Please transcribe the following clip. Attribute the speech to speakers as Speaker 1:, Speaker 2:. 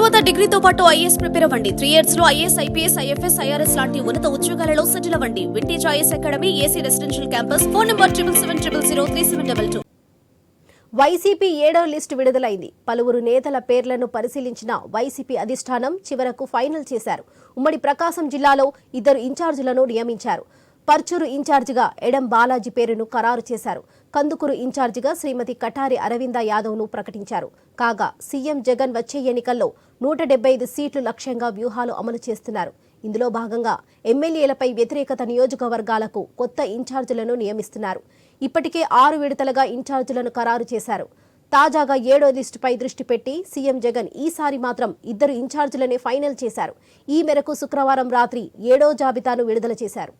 Speaker 1: తర్వాత డిగ్రీతో పాటు IAS prepare అవ్వండి. 3 years లో ఐఏఎస్, ఐపీఎస్, ఐఎఫ్ఎస్, ఐఆర్ఎస్ లాంటి ఉన్నత ఉద్యోగాలలో సెటిల్ అవ్వండి. Vintage IAS academy, AC residential campus. Phone number 7770033722.
Speaker 2: YCP 7వ లిస్టు విడుదలైంది. పలువురు నేతల పేర్లను పరిశీలించిన వైసీపీ అధిష్టానం చివరకు ఫైనల్ చేశారు. ఉమ్మడి ప్రకాశం జిల్లాలో 2 ఇన్ఛార్జీలను నియమించారు. పర్చూరు ఇన్ఛార్జిగా ఎడం బాలాజీ పేరును ఖరారు చేశారు. కందుకూరు ఇన్ఛార్జిగా శ్రీమతి కటారి అరవింద యాదవ్ను ప్రకటించారు. కాగా సీఎం జగన్ వచ్చే ఎన్నికల్లో 175 సీట్లు లక్ష్యంగా వ్యూహాలు అమలు చేస్తున్నారు. ఇందులో భాగంగా ఎమ్మెల్యేలపై వ్యతిరేకత నియోజకవర్గాలకు కొత్త ఇన్ఛార్జీలను నియమిస్తున్నారు. ఇప్పటికే 6 విడతలుగా ఇన్ఛార్జీలను ఖరారు చేశారు. తాజాగా 7వ లిస్టుపై దృష్టి పెట్టి సీఎం జగన్ ఈసారి మాత్రం 2 ఇన్ఛార్జీలనే ఫైనల్ చేశారు. ఈ మేరకు శుక్రవారం రాత్రి 7వ జాబితాను విడుదల చేశారు.